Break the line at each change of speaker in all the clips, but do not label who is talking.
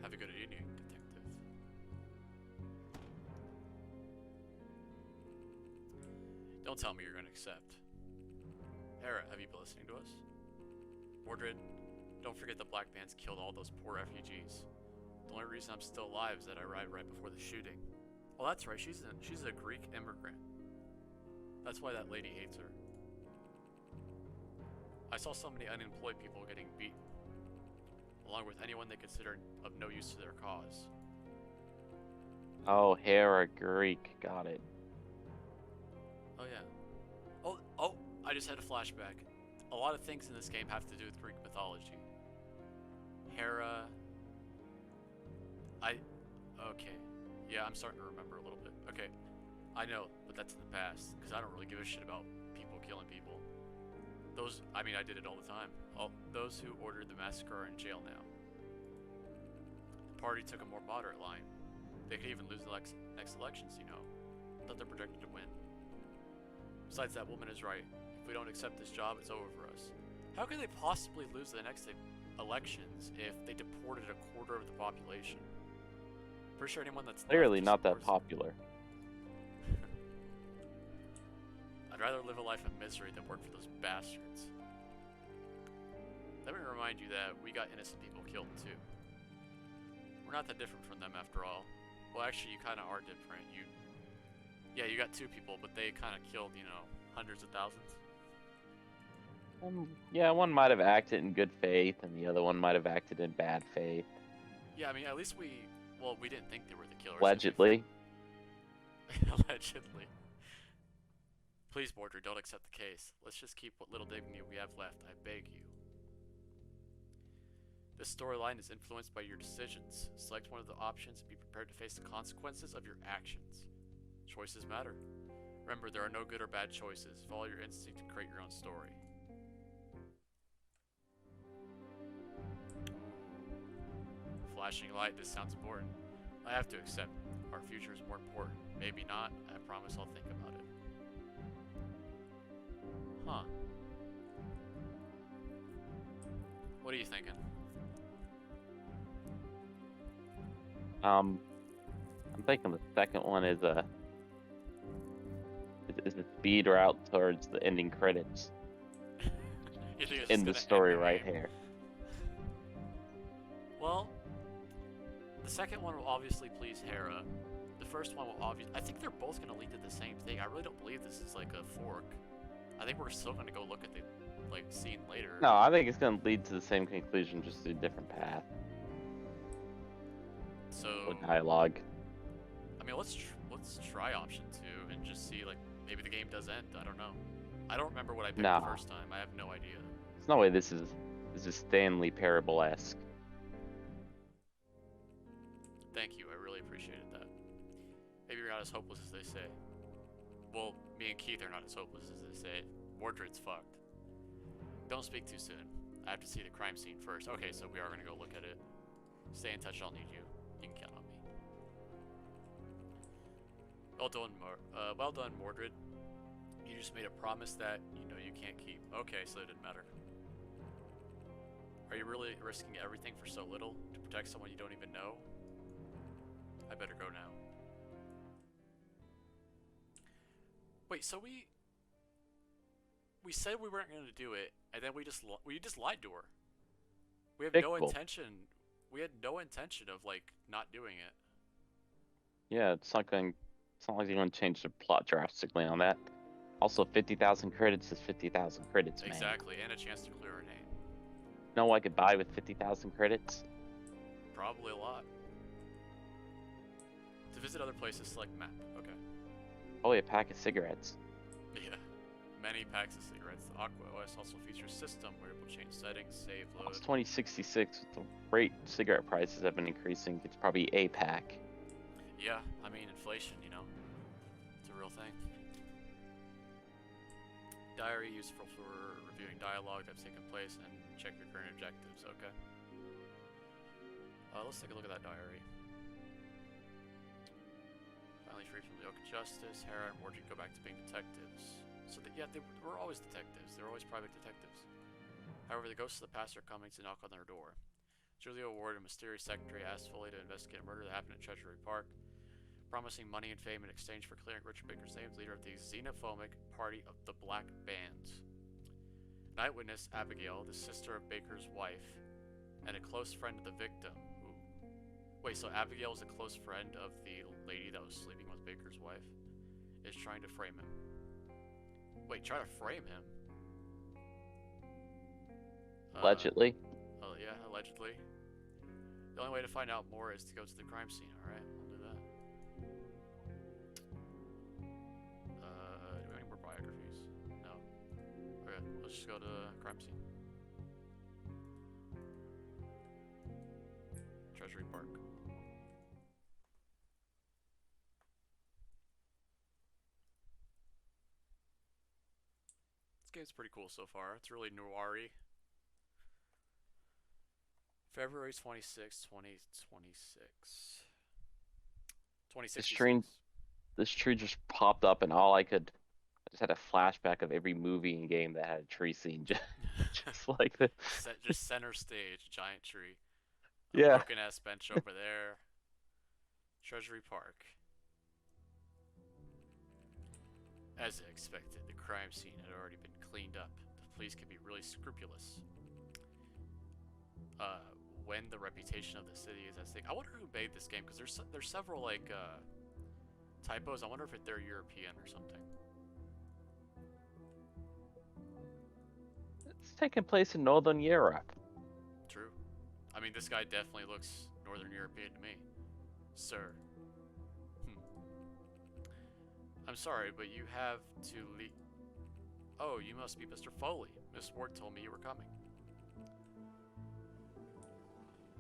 Have a good evening, detective. Don't tell me you're gonna accept. Hera, have you been listening to us? Mordred, don't forget the Black Bands killed all those poor refugees. The only reason I'm still alive is that I arrived right before the shooting. Well, that's right, she's a Greek immigrant. That's why that lady hates her. I saw so many unemployed people getting beaten, along with anyone they consider of no use to their cause.
Oh, Hera, Greek. Got it.
Oh yeah. Oh, I just had a flashback. A lot of things in this game have to do with Greek mythology. Hera... Okay. Yeah, I'm starting to remember a little bit. Okay. I know, but that's in the past, because I don't really give a shit about people killing people. I mean, I did it all the time. Those who ordered the massacre are in jail now. The party took a more moderate line. They could even lose the next elections, you know. But they're projected to win. Besides, that woman is right. If we don't accept this job, it's over for us. How could they possibly lose the next elections if they deported a quarter of the population? Pretty sure anyone that's
Clearly not that popular.
I'd rather live a life of misery than work for those bastards. Let me remind you that we got innocent people killed too. We're not that different from them after all. Well, actually, you kind of are different. Yeah, you got two people, but they kind of killed, you know, hundreds of thousands.
Yeah, one might have acted in good faith, and the other one might have acted in bad faith.
Yeah, I mean, at least we didn't think they were the killers.
Allegedly.
Allegedly. Please, Mordred, don't accept the case. Let's just keep what little dignity we have left, I beg you. This storyline is influenced by your decisions. Select one of the options and be prepared to face the consequences of your actions. Choices matter. Remember, there are no good or bad choices. Follow your instinct to create your own story. Flashing light, this sounds important. I have to accept. Our future is more important. Maybe not. I promise I'll think about it. Huh. What are you thinking?
I'm thinking the second one is a speed route towards the ending credits. In the story right here.
Well, the second one will obviously please Hera. The first one will obviously... I think they're both going to lead to the same thing. I really don't believe this is like a fork. I think we're still going to go look at the scene later.
No, I think it's going to lead to the same conclusion, just through a different path.
So...
With dialogue.
I mean, let's try option 2 and just see, like, maybe the game does end. I don't know. I don't remember what I picked the first time. I have no idea.
There's no way this is Stanley Parable-esque.
Thank you, I really appreciated that. Maybe you're not as hopeless as they say. Well, me and Keith are not as hopeless as they say. Mordred's fucked. Don't speak too soon. I have to see the crime scene first. Okay, so we are gonna go look at it. Stay in touch, I'll need you. You can count on me. Well done, Mordred. You just made a promise that you know you can't keep. Okay, so it didn't matter. Are you really risking everything for so little to protect someone you don't even know? I better go now. Wait, so we said we weren't going to do it, and then we just lied to her. We have no intention. We had no intention of like not doing it.
Yeah, it's not like you're going to change the plot drastically on that. Also, 50,000 credits is 50,000 credits, man.
Exactly, and a chance to clear her name.
You know what I could buy with 50,000 credits?
Probably a lot. To visit other places, select map. Okay.
Probably a pack of cigarettes.
Yeah. Many packs of cigarettes. The Aqua OS also features system where it will change settings, save, load.
It's 2066. With the rate cigarette prices have been increasing. It's probably a pack.
Yeah, I mean inflation, you know. It's a real thing. Diary useful for reviewing dialogue that's taken place and check your current objectives. Okay. Let's take a look at that diary. Finally free from the yoke of justice, Hera and Mordred go back to being detectives. So that, yeah, they were always detectives. They were always private detectives. However, the ghosts of the past are coming to knock on their door. Julia Ward, a mysterious secretary, asked Foley to investigate a murder that happened at Treasury Park, promising money and fame in exchange for clearing Richard Baker's name as leader of the xenophobic Party of the Black Bands. Night witness Abigail, the sister of Baker's wife, and a close friend of the victim. Ooh. Wait, so Abigail is a close friend of the lady that was sleeping with Baker's wife? Is trying to frame him. Wait, try to frame him?
Allegedly.
Oh, yeah, allegedly. The only way to find out more is to go to the crime scene, alright? We'll do that. Do we have any more biographies? No. Okay, let's just go to the crime scene. Treasury Park. This game's pretty cool so far. It's really noir-y. February 26, 2026. 2066.
This tree just popped up, and I just had a flashback of every movie and game that had a tree scene, just like this.
Just center stage, giant tree.
Yeah.
Broken ass bench over there. Treasury Park. As expected, the crime scene had already been cleaned up. The police can be really scrupulous. When the reputation of the city is at stake. I wonder who made this game, because there's several like typos. I wonder if they're European or something.
It's taking place in Northern Europe.
True. I mean, this guy definitely looks Northern European to me, sir. I'm sorry, but you have to leave. Oh, you must be Mr. Foley. Miss Ward told me you were coming.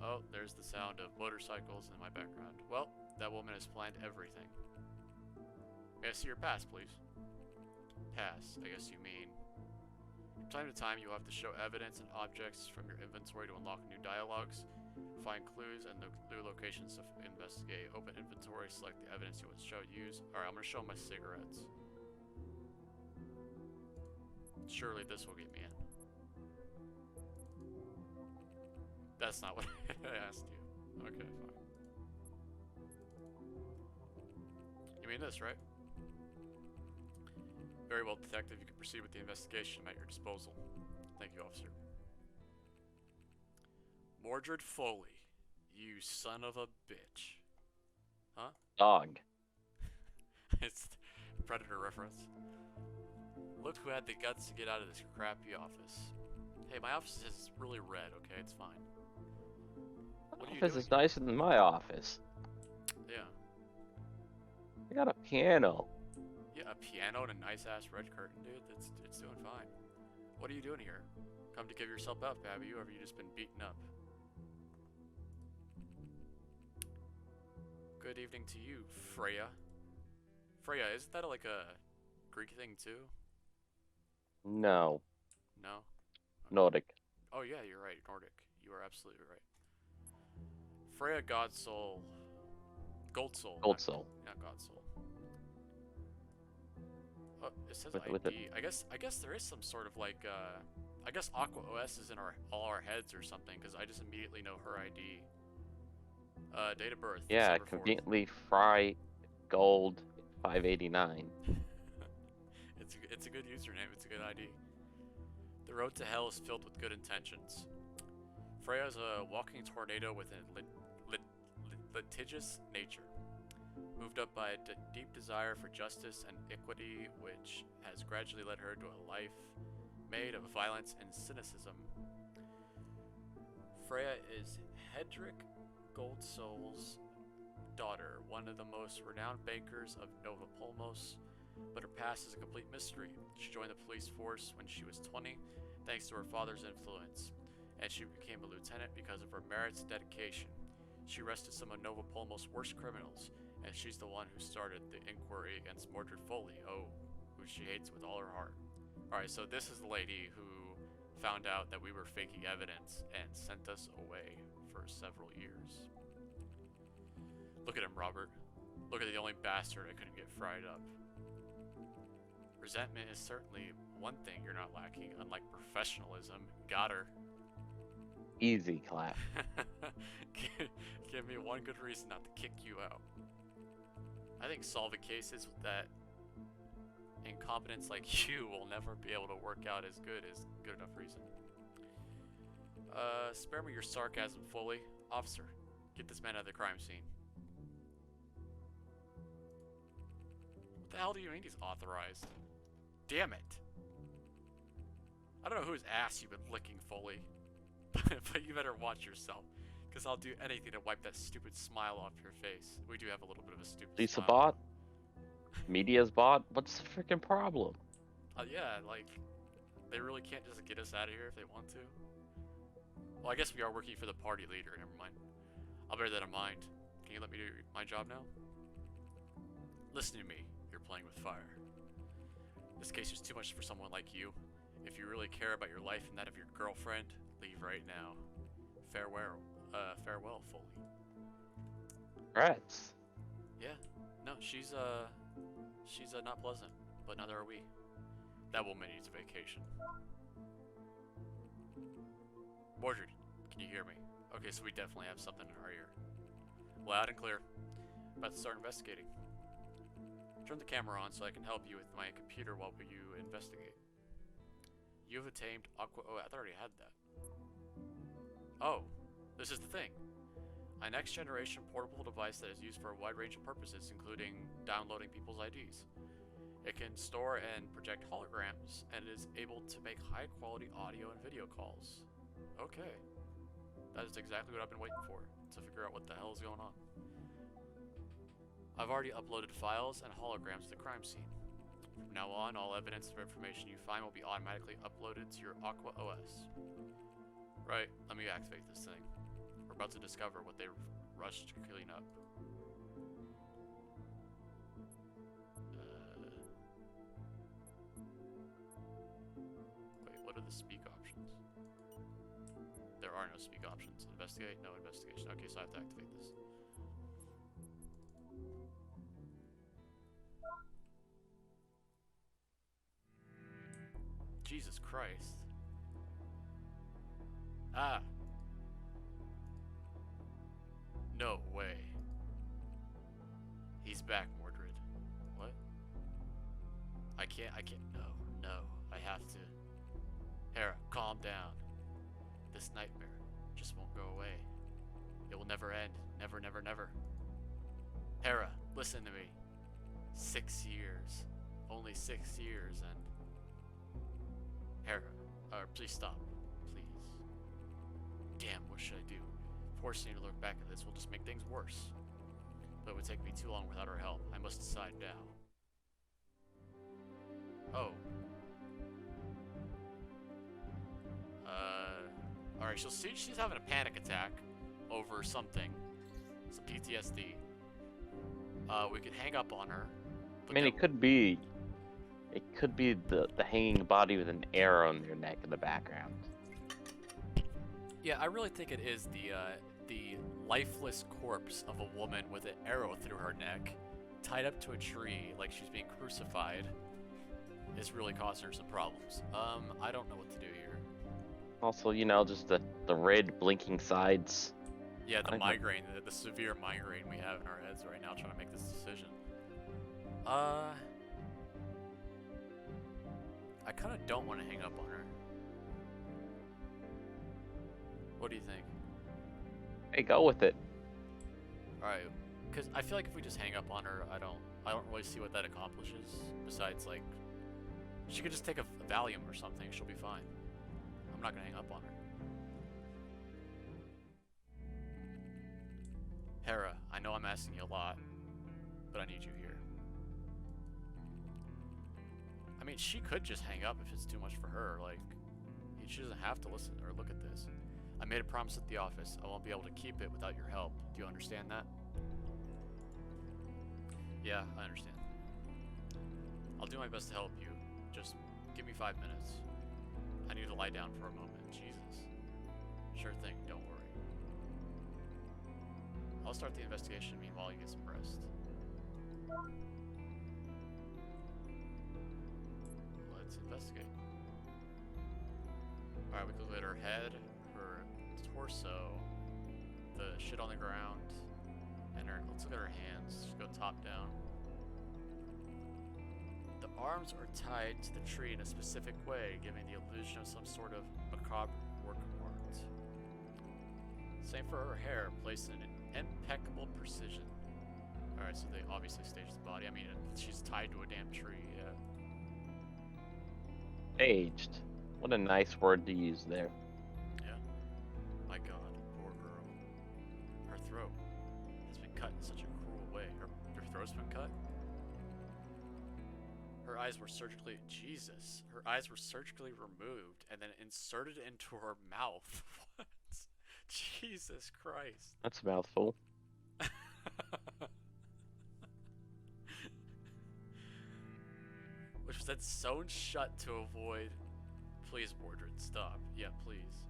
Oh, there's the sound of motorcycles in my background. Well, that woman has planned everything. May I see your pass, please? Pass, I guess you mean. From time to time, you'll have to show evidence and objects from your inventory to unlock new dialogues, find clues, and new locations to investigate. Open inventory, select the evidence you want to show, use. Alright, I'm going to show my cigarettes. Surely this will get me in. That's not what I asked you. Okay, fine. You mean this, right? Very well, detective. You can proceed with the investigation at your disposal. Thank you, officer. Mordred Foley, you son of a bitch. Huh?
Dog.
It's a Predator reference. Look who had the guts to get out of this crappy office. Hey, my office is really red, okay? It's fine. What
Office is nicer than my office.
Yeah.
I got a piano.
Yeah, a piano and a nice-ass red curtain, dude. It's doing fine. What are you doing here? Come to give yourself up, have you? Or have you just been beaten up? Good evening to you, Freya. Freya, isn't that like a Greek thing too?
No.
No?
Nordic.
Oh yeah, you're right, Nordic. You are absolutely right. Freya Godsoul. Goldsoul.
Goldsoul.
Not Godsoul. Oh, it says
With
ID. I guess there is some sort of like I guess Aqua OS is in all our heads or something, because I just immediately know her ID. Date of birth.
Yeah,
December 4th.
conveniently Fry Gold 589.
It's a good username. It's a good ID. The road to hell is filled with good intentions. Freya is a walking tornado with a litigious nature, moved up by a deep desire for justice and equity, which has gradually led her to a life made of violence and cynicism. Freya is Hedrick Goldsoul's daughter, one of the most renowned bankers of Nova Polmos, but her past is a complete mystery. She joined the police force when she was 20, thanks to her father's influence, and she became a lieutenant because of her merits and dedication. She arrested some of Nova Polmos' worst criminals, and she's the one who started the inquiry against Mordred Foley, who she hates with all her heart. Alright, so this is the lady who found out that we were faking evidence and sent us away for several years. Look at him, Robert. Look at the only bastard I couldn't get fried up. Resentment is certainly one thing you're not lacking, unlike professionalism. Got her.
Easy clap.
Give me one good reason not to kick you out. I think solving cases with that incompetence like you will never be able to work out as good enough reason. Spare me your sarcasm fully. Officer, get this man out of the crime scene. What the hell do you mean he's authorized? Damn it. I don't know whose ass you've been licking fully, but you better watch yourself, because I'll do anything to wipe that stupid smile off your face. We do have a little bit of a stupid
Lisa
smile.
bot? Media's bot? What's the freaking problem?
Yeah, like, they really can't just get us out of here if they want to. Well, I guess we are working for the party leader, never mind. I'll bear that in mind. Can you let me do my job now? Listen to me, you're playing with fire. This case is too much for someone like you. If you really care about your life and that of your girlfriend, leave right now. Farewell, Foley.
Rats.
Yeah, no, she's not pleasant, but neither are we. That woman needs a vacation. Mordred, can you hear me? Okay, so we definitely have something in our ear. Loud and clear. About to start investigating. Turn the camera on so I can help you with my computer while you investigate. You have attained Aqua... Oh, I already had that. Oh, this is the thing. A next-generation portable device that is used for a wide range of purposes, including downloading people's IDs. It can store and project holograms, and is able to make high-quality audio and video calls. Okay. That is exactly what I've been waiting for, to figure out what the hell is going on. I've already uploaded files and holograms to the crime scene. From now on, all evidence or information you find will be automatically uploaded to your Aqua OS. Right, let me activate this thing. We're about to discover what they rushed to clean up. Wait, what are the speak options? There are no speak options. Investigate? No investigation. Okay, so I have to activate this. Jesus Christ. Ah. No way. He's back, Mordred. What? I can't, no, I have to. Hera, calm down. This nightmare just won't go away. It will never end. Never, never, never. Hera, listen to me. 6 years. Only 6 years, and... Hera, please stop. Please. Damn, what should I do? Forcing her to look back at this will just make things worse. But it would take me too long without her help. I must decide now. Oh. Alright, she's having a panic attack over something. Some PTSD. We could hang up on her.
I mean, it could be the hanging body with an arrow in their neck in the background.
Yeah, I really think it is the lifeless corpse of a woman with an arrow through her neck, tied up to a tree like she's being crucified, is really causing her some problems. I don't know what to do here.
Also, you know, just the red blinking sides.
Yeah, the migraine, the severe migraine we have in our heads right now trying to make this decision. I kind of don't want to hang up on her. What do you think?
Hey, go with it.
Alright, because I feel like if we just hang up on her, I don't really see what that accomplishes. Besides, like, she could just take a Valium or something, she'll be fine. I'm not gonna hang up on her. Hera, I know I'm asking you a lot, but I need you here. I mean, she could just hang up if it's too much for her, like, she doesn't have to listen or look at this. I made a promise at the office. I won't be able to keep it without your help. Do you understand that? Yeah, I understand. I'll do my best to help you. Just give me 5 minutes. I need to lie down for a moment. Jesus. Sure thing, don't worry. I'll start the investigation meanwhile you get some rest. Let's investigate. Alright, we can look at her head, her torso, the shit on the ground, and let's look at her hands. Just go top down. The arms are tied to the tree in a specific way, giving the illusion of some sort of macabre work of art. Same for her hair, placed in impeccable precision. Alright, so they obviously staged the body. I mean, she's tied to a damn tree, yeah.
Staged. What a nice word to use there.
Yeah. My god, poor girl. Her throat has been cut in such a cruel way. Her throat's been cut? Her eyes were surgically... Jesus. Her eyes were surgically removed and then inserted into her mouth. What? Jesus Christ.
That's a mouthful.
Which was then sewn shut to avoid... Please, Mordred, stop. Yeah, please.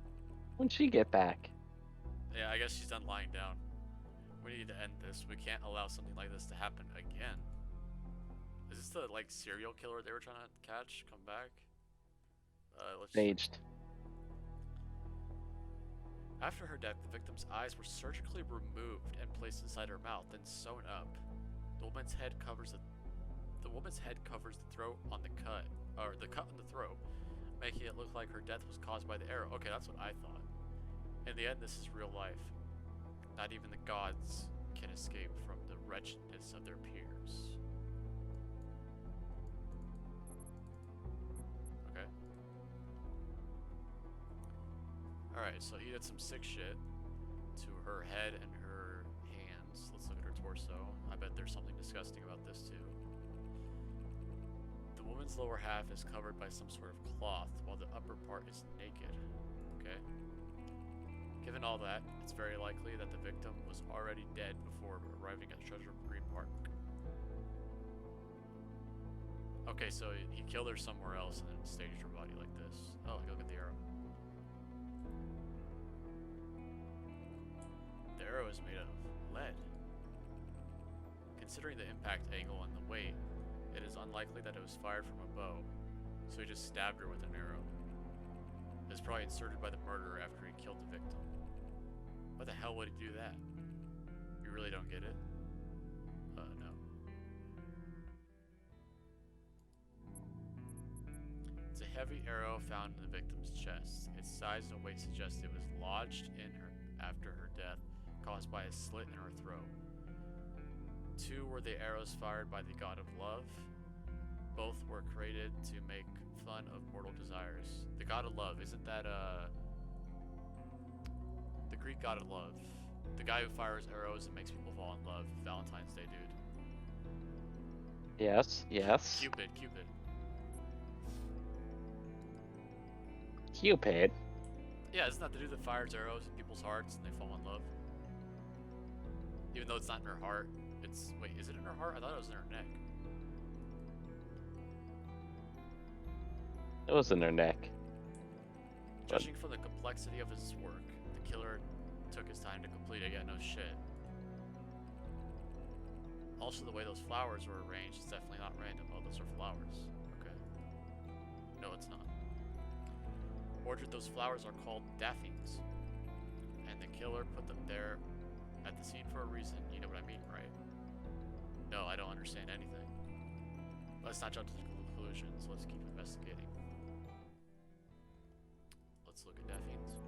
When'd she get back?
Yeah, I guess she's done lying down. We need to end this. We can't allow something like this to happen again. Is this the, like, serial killer they were trying to catch? Come back? Let's
Staged.
After her death, the victim's eyes were surgically removed and placed inside her mouth, then sewn up. The woman's head covers the throat on the cut, or the cut on the throat, making it look like her death was caused by the arrow. Okay, that's what I thought. In the end, this is real life. Not even the gods can escape from the wretchedness of their peers. Okay. Alright, so he did some sick shit to her head and her hands. Let's look at her torso. I bet there's something disgusting about this too. The woman's lower half is covered by some sort of cloth, while the upper part is naked. Okay. Given all that, it's very likely that the victim was already dead before arriving at Treasure Green Park. Okay, so he killed her somewhere else and then staged her body like this. Oh, look at the arrow. The arrow is made of lead. Considering the impact angle and the weight, it is unlikely that it was fired from a bow, so he just stabbed her with an arrow. It was probably inserted by the murderer after he killed the victim. Why the hell would he do that? You really don't get it? No. It's a heavy arrow found in the victim's chest. Its size and weight suggest it was lodged in her after her death, caused by a slit in her throat. 2 were the arrows fired by the god of love. Both were created to make fun of mortal desires. The god of love, isn't that the Greek god of love? The guy who fires arrows and makes people fall in love. Valentine's Day, dude.
Yes, yes.
Cupid.
Cupid?
Yeah, isn't that the dude that fires arrows in people's hearts and they fall in love? Even though it's not in her heart. Wait, is it in her heart? I thought it was in her neck.
It was in her neck.
Judging from the complexity of his work, the killer took his time to complete it. Yeah, no shit. Also, the way those flowers were arranged is definitely not random. Oh, those are flowers. Okay. No, it's not. Mordred, those flowers are called daffodils. And the killer put them there at the scene for a reason. You know what I mean, right? No, I don't understand anything. Let's not jump to conclusions. Let's keep investigating. Let's look at daffodils.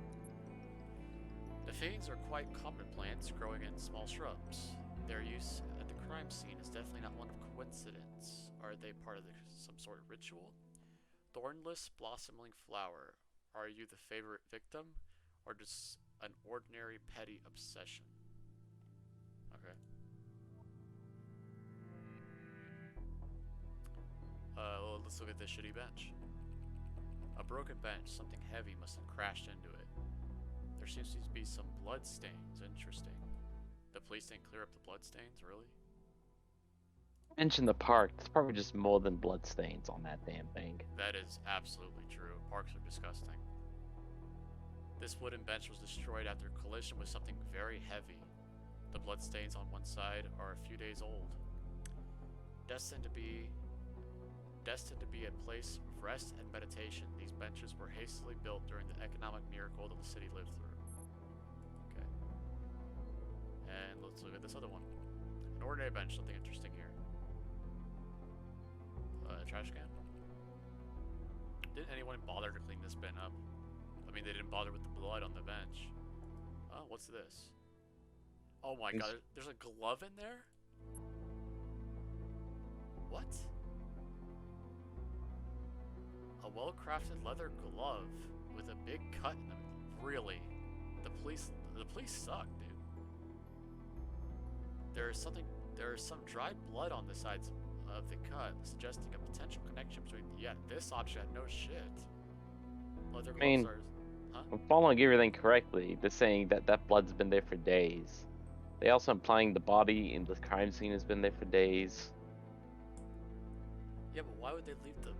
Daffodils are quite common plants growing in small shrubs. Their use at the crime scene is definitely not one of coincidence. Are they part of some sort of ritual? Thornless, blossoming flower. Are you the favorite victim, or just an ordinary petty obsession? Okay. Let's look at this shitty bench. A broken bench, something heavy must have crashed into it. There seems to be some blood stains. Interesting. The police didn't clear up the blood stains, really?
Mention the park. There's probably just more than blood stains on that damn thing.
That is absolutely true. Parks are disgusting. This wooden bench was destroyed after a collision with something very heavy. The blood stains on one side are a few days old. Destined to be a place of rest and meditation, these benches were hastily built during the economic miracle that the city lived through. this other one. An ordinary bench, something interesting here. Trash can. Didn't anyone bother to clean this bin up? I mean, they didn't bother with the blood on the bench. Oh, what's this? Oh my god, there's a glove in there? What? A well-crafted leather glove with a big cut in them. Really? The police suck, dude. There is some dried blood on the sides of the cut, suggesting a potential connection between. Yeah, this object. No shit. Leather gloves are. Huh?
I'm following everything correctly. They're saying that that blood's been there for days. They also implying the body in the crime scene has been there for days.
Yeah, but why would they leave the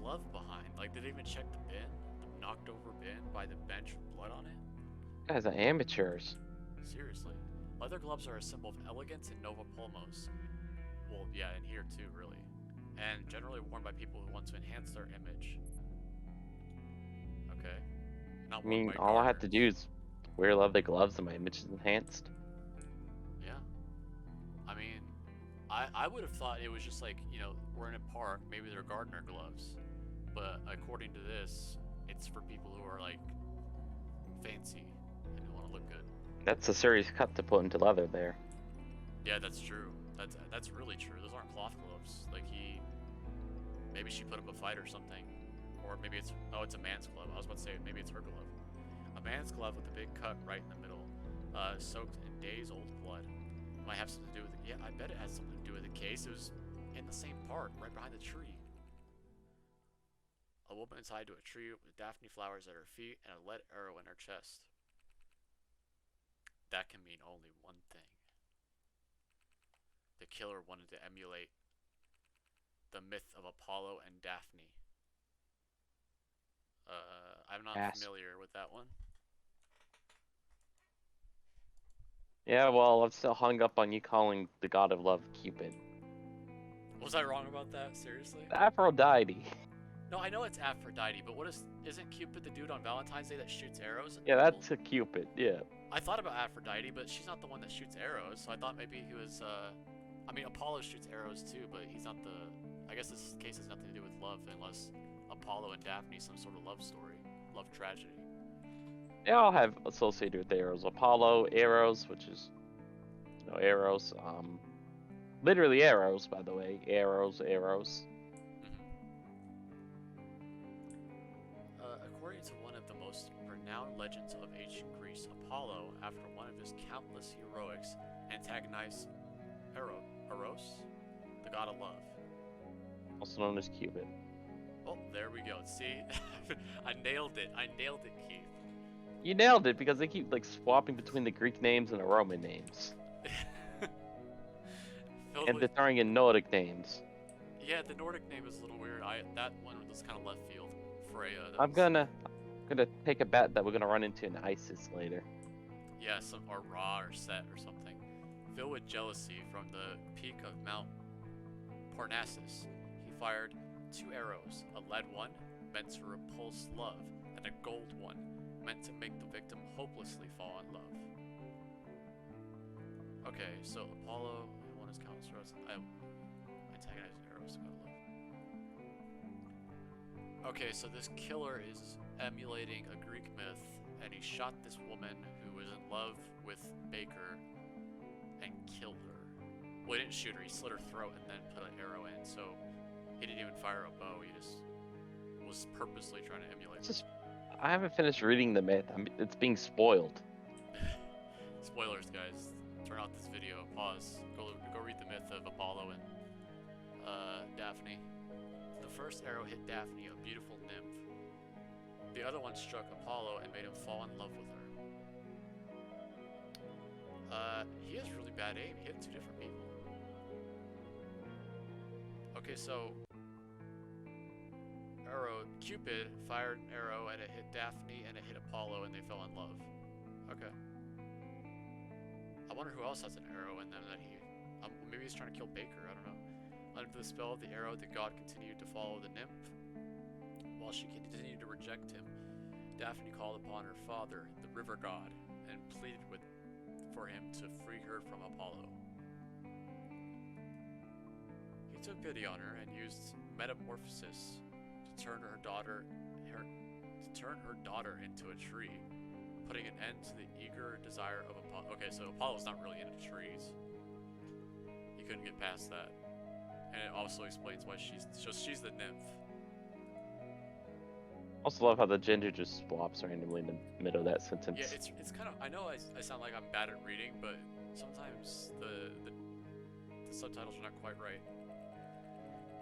glove behind? Like, did they even check the bin? The knocked over bin by the bench with blood on it?
Guys are amateurs.
Seriously. Leather gloves are a symbol of elegance and nova promos. Well, yeah, and here too, really. And generally worn by people who want to enhance their image. Okay. Not
I mean, all I have to do is wear leather gloves and my image is enhanced.
Yeah. I mean, I would have thought it was just like, you know, we're in a park, maybe they're gardener gloves. But according to this, it's for people who are like fancy and who want to look good.
That's a serious cut to put into leather there.
Yeah, that's true. That's really true. Those aren't cloth gloves. Like maybe she put up a fight or something. Or maybe it's a man's glove. I was about to say maybe it's her glove. A man's glove with a big cut right in the middle, soaked in days-old blood. Might have something to do with it. Yeah, I bet it has something to do with the case. It was in the same park, right behind the tree. A woman is tied to a tree with daphne flowers at her feet and a lead arrow in her chest. That can mean only one thing. The killer wanted to emulate the myth of Apollo and Daphne. I'm not familiar with that one.
Yeah, well, I'm still hung up on you calling the god of love Cupid.
Was I wrong about that? Seriously?
Aphrodite.
No, I know it's Aphrodite, but isn't Cupid the dude on Valentine's Day that shoots arrows?
Yeah, that's a Cupid, yeah.
I thought about Aphrodite, but she's not the one that shoots arrows, so I thought maybe he was, I mean, Apollo shoots arrows too, but he's not I guess this case has nothing to do with love, unless Apollo and Daphne, some sort of love story, love tragedy.
They all have associated with arrows. Apollo, arrows, which is, you know, arrows, literally arrows, by the way. Arrows.
According to one of the most renowned legends of ancient Greece, Apollo, after one of his countless heroics, antagonized Eros, the god of love.
Also known as Cupid.
Oh, there we go. See? I nailed it, Keith.
You nailed it, because they keep, like, swapping between the Greek names and the Roman names. And they're throwing in Nordic names.
Yeah, the Nordic name is a little weird. That one was kind of left field. Freya.
I'm gonna take a bet that we're gonna run into an ISIS later.
Yeah, or Ra or Set or something. Filled with jealousy from the peak of Mount Parnassus, he fired 2 arrows, a lead one meant to repulse love, and a gold one meant to make the victim hopelessly fall in love. Okay, so Apollo, one is countless arrows. I antagonized arrows to god of love. Okay, so this killer is emulating a Greek myth, and he shot this woman who was in love with Baker and killed her. Well, he didn't shoot her, he slit her throat and then put an arrow in, so he didn't even fire a bow, he just was purposely trying to emulate her.
I haven't finished reading the myth. It's being spoiled.
Spoilers, guys. Turn off this video, pause, go read the myth of Apollo and Daphne. The first arrow hit Daphne, a beautiful nymph. The other one struck Apollo and made him fall in love with her. He has really bad aim. He hit 2 different people. Okay, so Cupid fired an arrow and it hit Daphne and it hit Apollo and they fell in love. Okay. I wonder who else has an arrow in them that maybe he's trying to kill Baker, I don't know. Under the spell of the arrow, the god continued to follow the nymph. While she continued to reject him, Daphne called upon her father, the river god, and pleaded for him to free her from Apollo. He took pity on her and used metamorphosis to turn her daughter into a tree, putting an end to the eager desire of Apollo. Okay, so Apollo's not really into trees. He couldn't get past that. And it also explains why she's the nymph.
Also love how the gender just swaps randomly in the middle of that sentence.
Yeah, it's kind of, I know I sound like I'm bad at reading, but sometimes the subtitles are not quite right.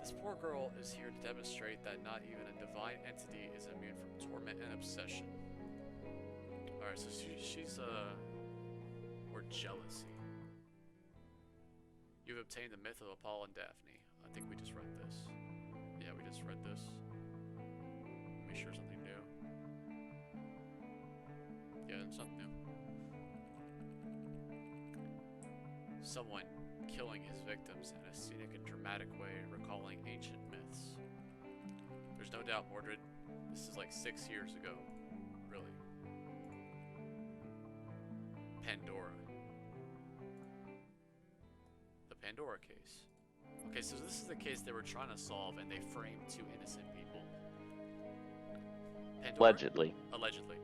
This poor girl is here to demonstrate that not even a divine entity is immune from torment and obsession. Alright, so she's or jealousy. You've obtained the myth of Apollo and Daphne. I think we just read this. Yeah, we just read this. Make sure something new. Yeah, it's something new. Someone killing his victims in a scenic and dramatic way, recalling ancient myths. There's no doubt, Mordred, this is like 6 years ago. Really. Pandora. The Pandora case. Okay, so this is the case they were trying to solve, and they framed 2 innocent people. Pandora, Allegedly.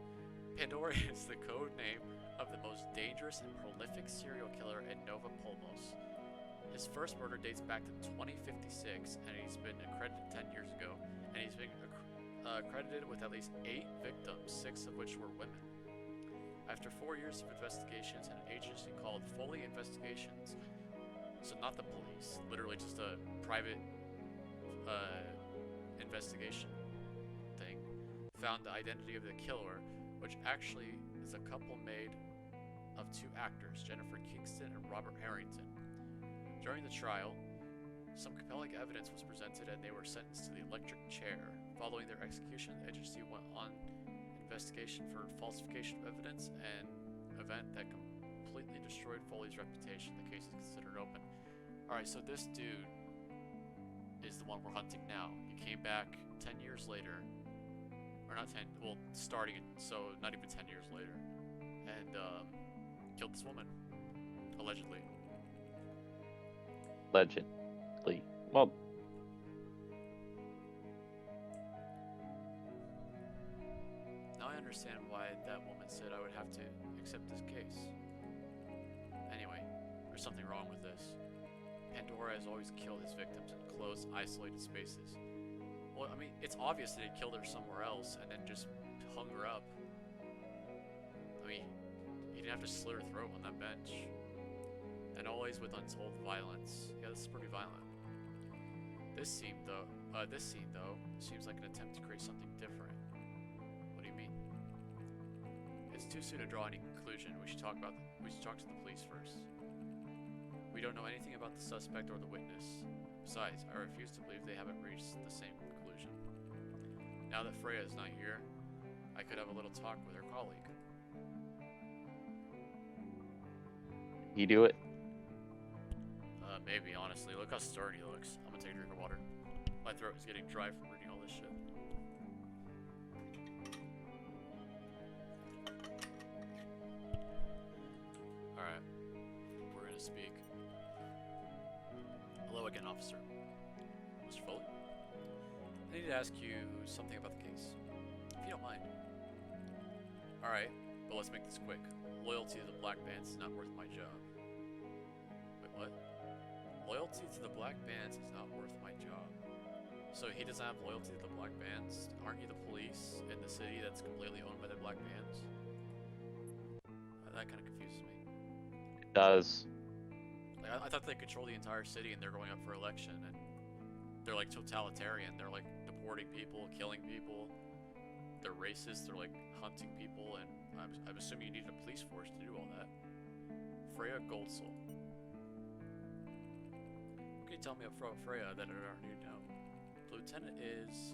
Pandora is the code name of the most dangerous and prolific serial killer in Nova Polmos. His first murder dates back to 2056, and he's been accredited 10 years ago, and he's been credited with at least 8 victims, 6 of which were women. After 4 years of investigations, an agency called Foley Investigations, so not the police, literally just a private investigation thing, found the identity of the killer, which actually is a couple made of 2 actors, Jennifer Kingston and Robert Harrington. During the trial, some compelling evidence was presented and they were sentenced to the electric chair. Following their execution, the agency went on investigation for falsification of evidence, an event that completely destroyed Foley's reputation. The case is considered open. Alright, so this dude is the one we're hunting now. He came back 10 years later, or not 10, well, starting, so not even 10 years later, and killed this woman, allegedly.
Allegedly. Well,
now I understand why that woman said I would have to accept this case. Anyway, there's something wrong with this. Pandora has always killed his victims in close, isolated spaces. Well, I mean, it's obvious that he killed her somewhere else and then just hung her up. I mean, he didn't have to slit her throat on that bench. And always with untold violence. Yeah, this is pretty violent. This scene, though, seems like an attempt to create something different. What do you mean? It's too soon to draw any conclusion. We should talk to the police first. We don't know anything about the suspect or the witness. Besides, I refuse to believe they haven't reached the same conclusion. Now that Freya is not here, I could have a little talk with her colleague.
you do it.
Maybe, honestly. Look how stern he looks. I'm gonna take a drink of water. My throat is getting dry from reading all this shit. Alright. We're gonna speak. Hello again, officer. Mr. Foley? I need to ask you something about the case. If you don't mind. Alright, but let's make this quick. Loyalty to the Black Bands is not worth my job. Wait, what? Loyalty to the Black Bands is not worth my job. So he doesn't have loyalty to the Black Bands? Aren't you the police in the city that's completely owned by the Black Bands? That kind of confuses me.
It does.
Like, I thought they control the entire city and they're going up for election and they're like totalitarian. They're like deporting people, killing people. They're racist. They're like hunting people, and I'm assuming you need a police force to do all that. Freya Goldsoul. What can you tell me about Freya that I don't need to know? The lieutenant is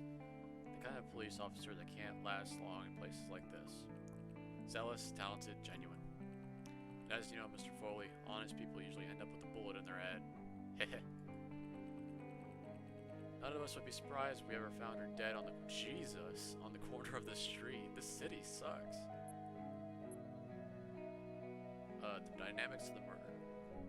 the kind of police officer that can't last long in places like this. Zealous, talented, genuine. And as you know, Mr. Foley, honest people usually end up with a bullet in their head. Heh. None of us would be surprised if we ever found her dead on the corner of the street. This city sucks. The dynamics of the murder.